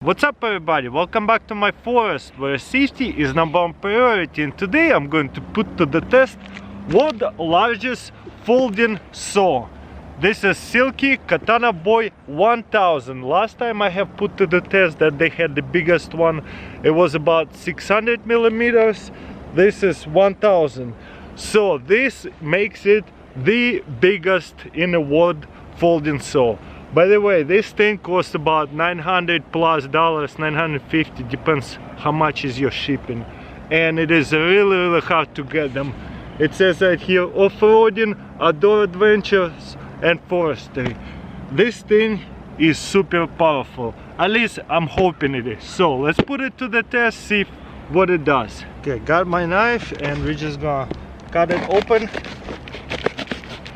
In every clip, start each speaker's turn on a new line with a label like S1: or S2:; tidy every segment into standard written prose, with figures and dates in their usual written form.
S1: What's up everybody, welcome back to my forest where safety is #1 priority, and today I'm going to put to the test world's largest folding saw. This is Silky Katana Boy 1000. Last time I have put to the test that they had the biggest one. It was about 600 millimeters. This is 1000. So this makes it the biggest in the world folding saw. By the way, this thing costs about $900 plus, $950, depends how much is your shipping. And it is really hard to get them. It says right here, off-roading, outdoor adventures, and forestry. This thing is super powerful. At least I'm hoping it is. So let's put it to the test, see what it does. Okay, got my knife and we're just gonna cut it open.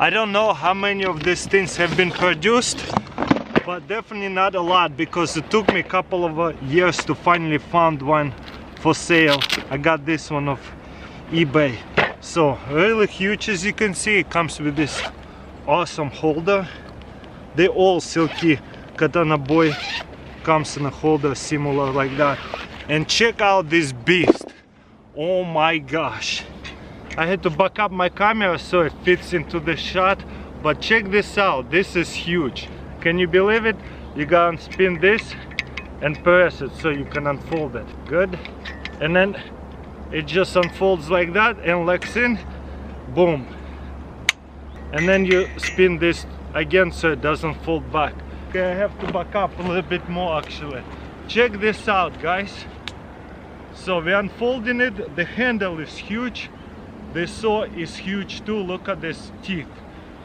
S1: I don't know how many of these things have been produced, but definitely not a lot, because it took me a couple of years to finally find one for sale. I got this one off eBay. So really huge, as you can see. It comes with this awesome holder. They all Silky Katana Boy comes in a holder similar like that. And check out this beast. Oh my gosh. I had to back up my camera so it fits into the shot, but check this out. This is huge. Can you believe it? You gotta spin this and press it so you can unfold it. Good. And then it just unfolds like that and locks in. Boom. And then you spin this again so it doesn't fold back. Okay, I have to back up a little bit more actually. Check this out, guys. So we're unfolding it. The handle is huge. This saw is huge too. Look at these teeth,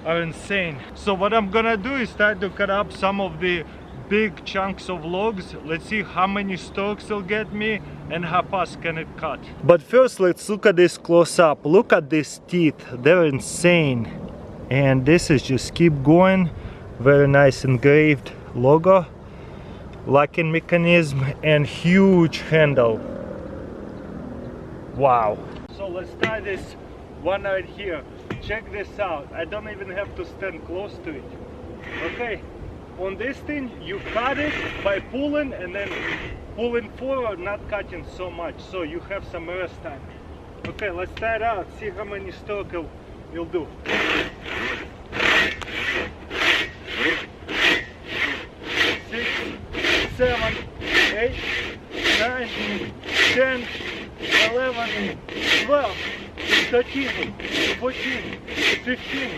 S1: are insane. So what I'm gonna do is try to cut up some of the big chunks of logs. Let's see how many strokes it'll get me and how fast can it cut. But first let's look at this close up. Look at these teeth, they're insane. And this is just keep going. Very nice engraved logo, locking mechanism, and huge handle. Wow. So let's try this one right here. Check this out. I don't even have to stand close to it. Okay, on this thing you cut it by pulling and then pulling forward, not cutting so much, so you have some rest time. Okay, let's try it out, see how many strokes you'll do. 6, 7, 8, 9, 10, 11, 12, 13, 14, 15,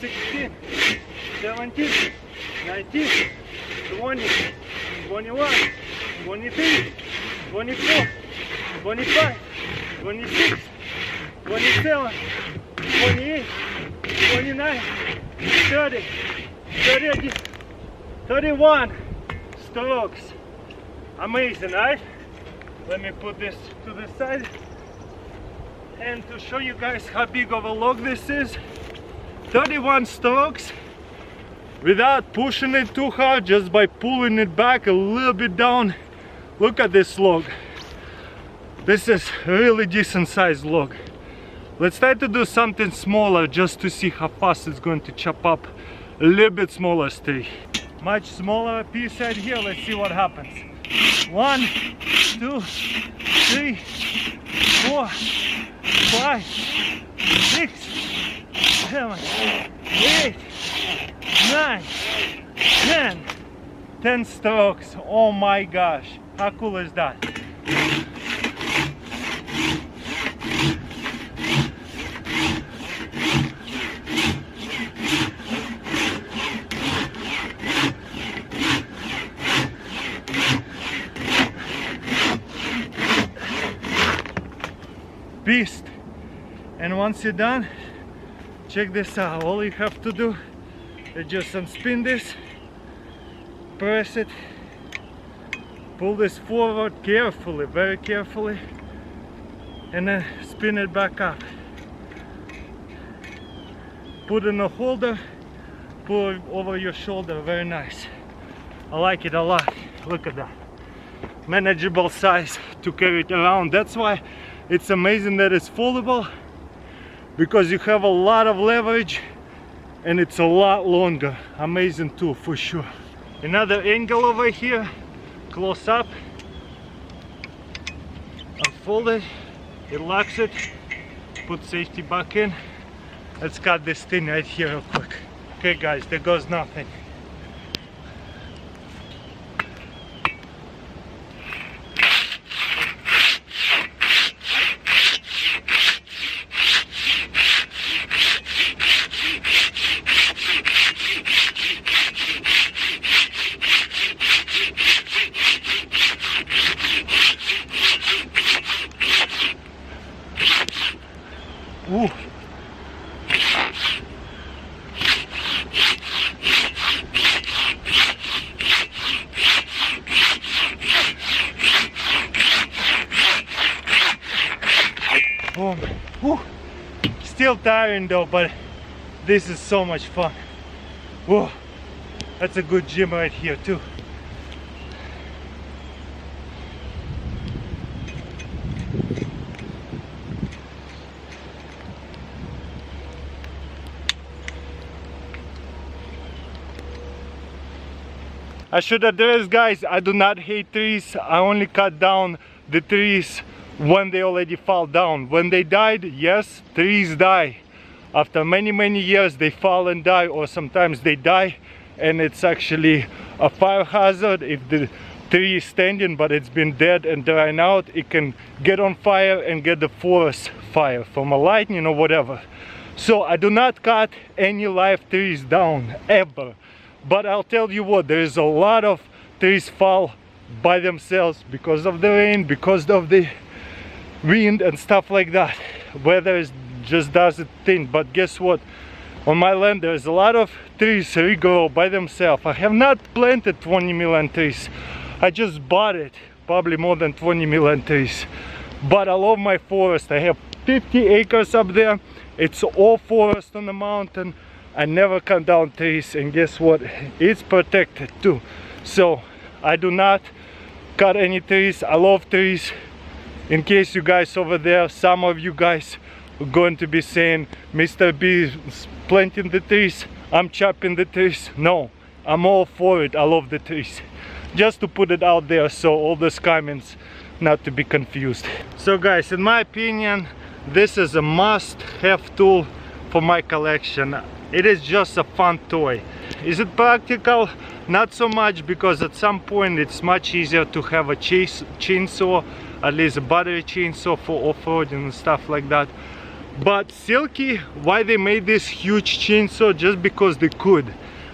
S1: 16, 17, 19, 20, 21, 23, 24, 25, 26, 27, 28, 29, 30, 30, 31 strokes. Amazing, right? Let me put this to the side. And to show you guys how big of a log this is, 31 strokes without pushing it too hard, just by pulling it back a little bit down. Look at this log. This is really decent sized log. Let's try to do something smaller just to see how fast it's going to chop up a little bit smaller tree. Much smaller piece right here. Let's see what happens. 1, 2, 3, 4, 5, 6, 7, 8, 9, 10. 10 strokes. Oh my gosh. How cool is that? Beast. And once you're done, check this out. All you have to do is just unspin this, press it, pull this forward carefully, very carefully, and then spin it back up. Put in a holder, pull it over your shoulder. Very nice. I like it a lot. Look at that. Manageable size to carry it around. That's why it's amazing that it's foldable, because you have a lot of leverage and it's a lot longer. Amazing tool for sure. Another angle over here, close up, unfold it, it locks it, put safety back in. Let's cut this thing right here real quick. Okay guys, there goes nothing. Ooh. Boom. Woo. Still tiring though, but this is so much fun. Whoa. That's a good gym right here too. I should address, guys, I do not hate trees. I only cut down the trees when they already fall down. When they died, yes, trees die. After many years they fall and die, or sometimes they die and it's actually a fire hazard. If the tree is standing but it's been dead and drying out, it can get on fire and get the forest fire from a lightning or whatever. So I do not cut any live trees down, ever. But I'll tell you what, there is a lot of trees fall by themselves because of the rain, because of the wind and stuff like that. Weather just does its thing. But guess what? On my land there's a lot of trees regrow by themselves. I have not planted 20 million trees. I just bought it, probably more than 20 million trees. But I love my forest. I have 50 acres up there. It's all forest on the mountain. I never cut down trees, and guess what? It's protected too. So I do not cut any trees. I love trees. In case you guys over there, some of you guys are going to be saying, Mr. B is planting the trees, I'm chopping the trees. No, I'm all for it. I love the trees. Just to put it out there so all those comments not to be confused. So guys, in my opinion, this is a must-have tool for my collection. It is just a fun toy. Is it practical? Not so much, because at some point it's much easier to have a chainsaw, at least a battery chainsaw for off-roading and stuff like that. But Silky, why they made this huge chainsaw? Just because they could.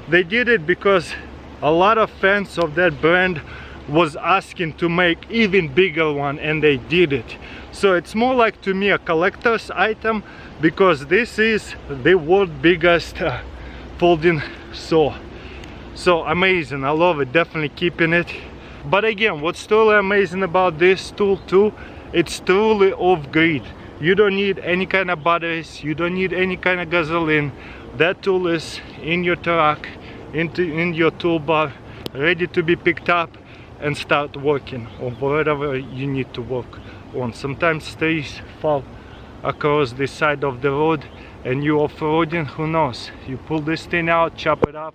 S1: They did it because a lot of fans of that brand was asking to make even bigger one, and they did it. So it's more like, to me, a collector's item, because this is the world's biggest folding saw. So amazing, I love it, definitely keeping it. But again, what's truly amazing about this tool too, it's truly off-grid. You don't need any kind of batteries, you don't need any kind of gasoline. That tool is in your truck, in your toolbar, ready to be picked up and start working on whatever you need to work on. Sometimes trees fall across the side of the road and you off-roading, who knows, you pull this thing out, chop it up,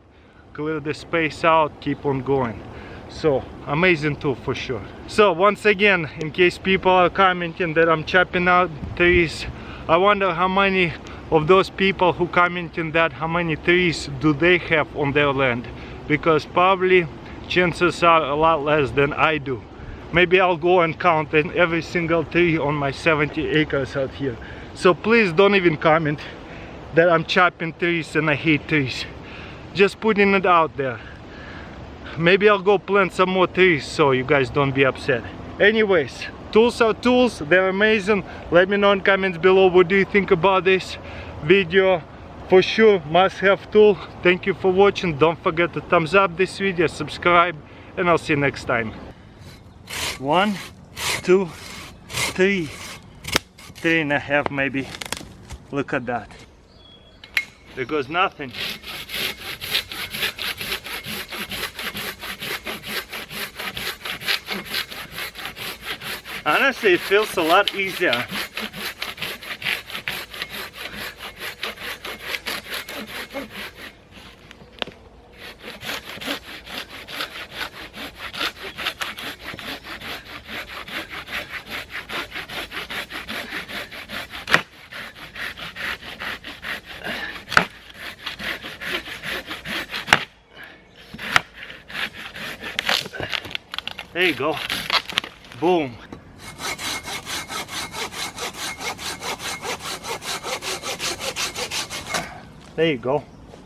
S1: clear the space out, keep on going. So amazing tool for sure. So once again, in case people are commenting that I'm chopping out trees, I wonder how many of those people who commenting that, how many trees do they have on their land? Because probably chances are a lot less than I do. Maybe I'll go and count every single tree on my 70 acres out here. So please don't even comment that I'm chopping trees and I hate trees. Just putting it out there. Maybe I'll go plant some more trees so you guys don't be upset. Anyways, tools are tools, they're amazing. Let me know in comments below what do you think about this video. For sure, must-have tool. Thank you for watching. Don't forget to thumbs up this video, subscribe, and I'll see you next time. 1, 2, 3, 3.5 maybe. Look at that. There goes nothing. Honestly, it feels a lot easier. There you go. Boom. There you go.